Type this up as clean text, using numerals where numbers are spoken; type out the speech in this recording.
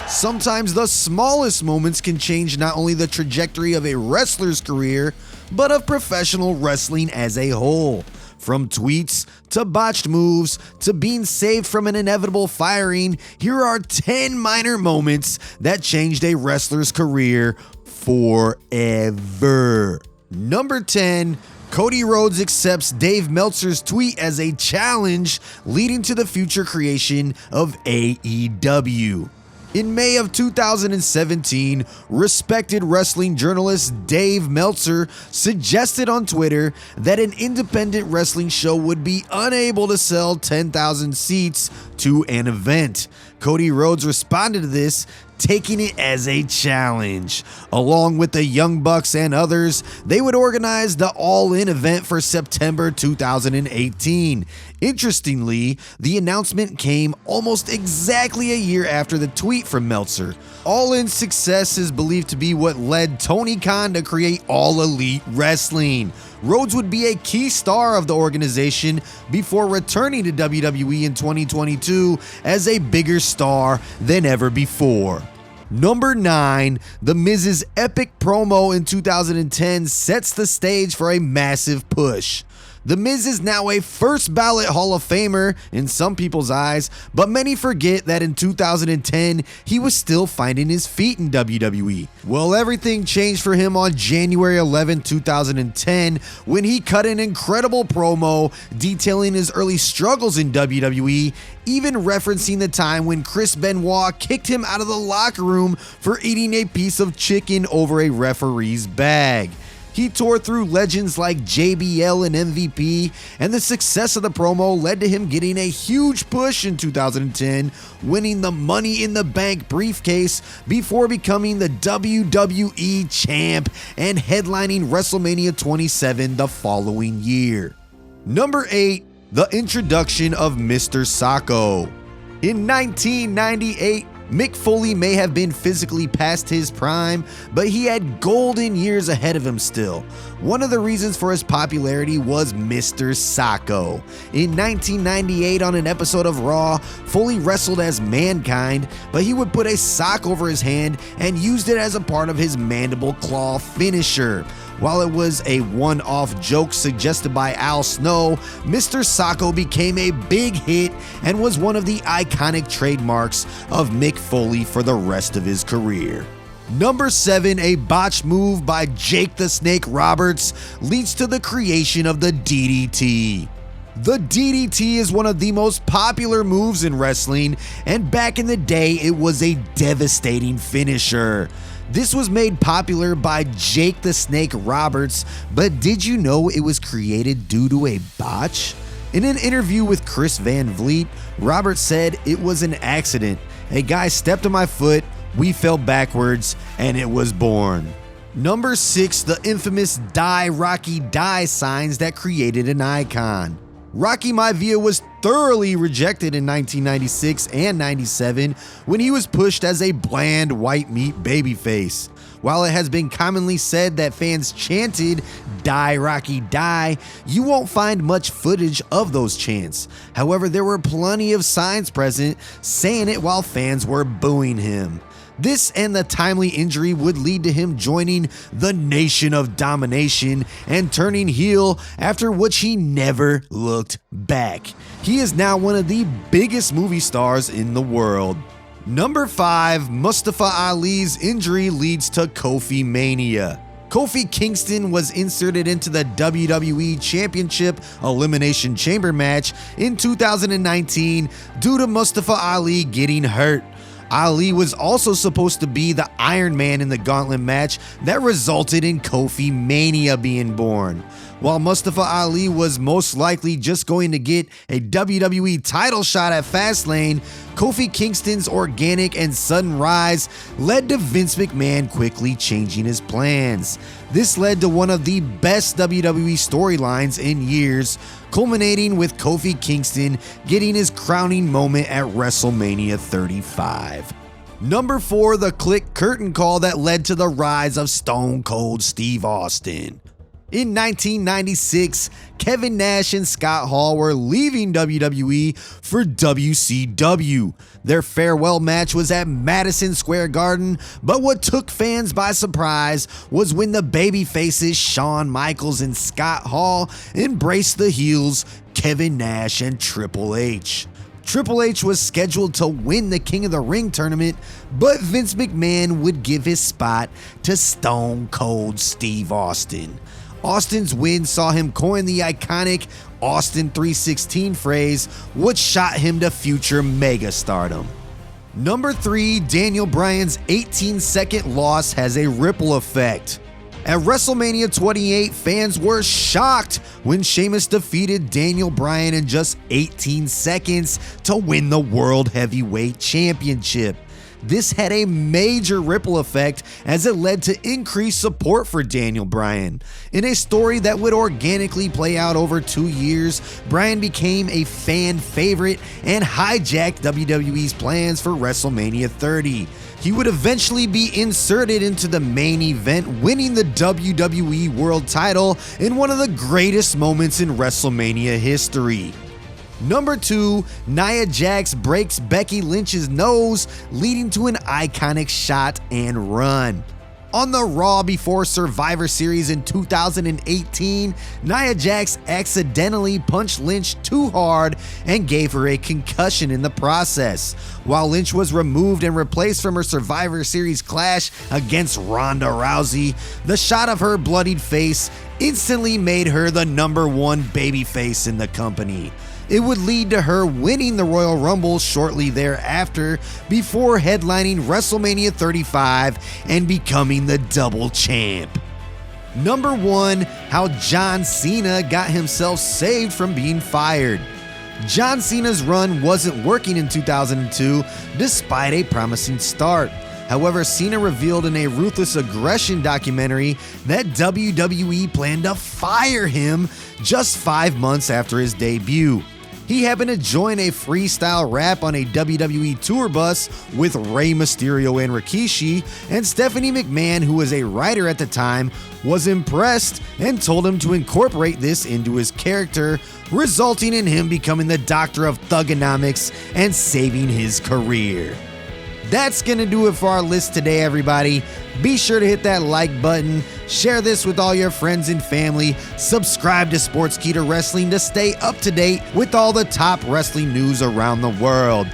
Sometimes the smallest moments can change not only the trajectory of a wrestler's career, but of professional wrestling as a whole. From tweets to botched moves to being saved from an inevitable firing, here are 10 minor moments that changed a wrestler's career forever. Number 10. Cody Rhodes accepts Dave Meltzer's tweet as a challenge, leading to the future creation of AEW. In May of 2017, respected wrestling journalist Dave Meltzer suggested on Twitter that an independent wrestling show would be unable to sell 10,000 seats to an event. Cody Rhodes responded to this, taking it as a challenge. Along with the Young Bucks and others, they would organize the All In event for September 2018. Interestingly, the announcement came almost exactly a year after the tweet from Meltzer. All In's success is believed to be what led Tony Khan to create All Elite Wrestling. Rhodes would be a key star of the organization before returning to WWE in 2022 as a bigger star than ever before. Number 9, The Miz's epic promo in 2010 sets the stage for a massive push. The Miz is now a first ballot Hall of Famer in some people's eyes, but many forget that in 2010, he was still finding his feet in WWE. Well, everything changed for him on January 11, 2010, when he cut an incredible promo detailing his early struggles in WWE, even referencing the time when Chris Benoit kicked him out of the locker room for eating a piece of chicken over a referee's bag. He tore through legends like JBL and MVP, and the success of the promo led to him getting a huge push in 2010, winning the Money in the Bank briefcase before becoming the WWE champ and headlining WrestleMania 27 the following year. Number 8, the introduction of Mr. Socko. In 1998, Mick Foley may have been physically past his prime, but he had golden years ahead of him still. One of the reasons for his popularity was Mr. Socko. In 1998, on an episode of Raw, Foley wrestled as Mankind, but he would put a sock over his hand and used it as a part of his mandible claw finisher. While it was a one-off joke suggested by Al Snow, Mr. Socko became a big hit and was one of the iconic trademarks of Mick Foley for the rest of his career. Number 7, a botched move by Jake the Snake Roberts leads to the creation of the DDT. The DDT is one of the most popular moves in wrestling, and back in the day, it was a devastating finisher. This was made popular by Jake the Snake Roberts, but did you know it was created due to a botch? In an interview with Chris Van Vliet, Roberts said it was an accident. A guy stepped on my foot, we fell backwards, and it was born. Number 6, the infamous Die Rocky Die signs that created an icon. Rocky Maivia was thoroughly rejected in 1996 and 97 when he was pushed as a bland white meat babyface. While it has been commonly said that fans chanted "Die Rocky Die," you won't find much footage of those chants. However, there were plenty of signs present saying it while fans were booing him. This and the timely injury would lead to him joining the Nation of Domination and turning heel, after which he never looked back. He is now one of the biggest movie stars in the world. Number 5, Mustafa Ali's injury leads to KofiMania. Kofi Kingston was inserted into the WWE Championship Elimination Chamber match in 2019 due to Mustafa Ali getting hurt. Ali was also supposed to be the Iron Man in the gauntlet match that resulted in KofiMania being born. While Mustafa Ali was most likely just going to get a WWE title shot at Fastlane, Kofi Kingston's organic and sudden rise led to Vince McMahon quickly changing his plans. This led to one of the best WWE storylines in years, culminating with Kofi Kingston getting his crowning moment at WrestleMania 35. Number 4, the Kliq Curtain Call that led to the rise of Stone Cold Steve Austin. In 1996, Kevin Nash and Scott Hall were leaving WWE for WCW. Their farewell match was at Madison Square Garden, but what took fans by surprise was when the babyfaces Shawn Michaels and Scott Hall embraced the heels Kevin Nash and Triple H. Triple H was scheduled to win the King of the Ring tournament, but Vince McMahon would give his spot to Stone Cold Steve Austin. Austin's win saw him coin the iconic Austin 316 phrase, which shot him to future megastardom. Number 3, Daniel Bryan's 18-second loss has a ripple effect. At WrestleMania 28, fans were shocked when Sheamus defeated Daniel Bryan in just 18 seconds to win the World Heavyweight Championship. This had a major ripple effect as it led to increased support for Daniel Bryan. In a story that would organically play out over 2 years, Bryan became a fan favorite and hijacked WWE's plans for WrestleMania 30. He would eventually be inserted into the main event, winning the WWE World title in one of the greatest moments in WrestleMania history. Number 2, Nia Jax breaks Becky Lynch's nose, leading to an iconic shot and run. On the Raw before Survivor Series in 2018, Nia Jax accidentally punched Lynch too hard and gave her a concussion in the process. While Lynch was removed and replaced from her Survivor Series clash against Ronda Rousey, the shot of her bloodied face instantly made her the #1 babyface in the company. It would lead to her winning the Royal Rumble shortly thereafter, before headlining WrestleMania 35 and becoming the double champ. Number 1, how John Cena got himself saved from being fired. John Cena's run wasn't working in 2002 despite a promising start. However, Cena revealed in a Ruthless Aggression documentary that WWE planned to fire him just 5 months after his debut. He happened to join a freestyle rap on a WWE tour bus with Rey Mysterio and Rikishi, and Stephanie McMahon, who was a writer at the time, was impressed and told him to incorporate this into his character, resulting in him becoming the Doctor of Thugonomics and saving his career. That's gonna do it for our list today, everybody. Be sure to hit that like button, share this with all your friends and family, subscribe to Sportskeeda Wrestling to stay up to date with all the top wrestling news around the world.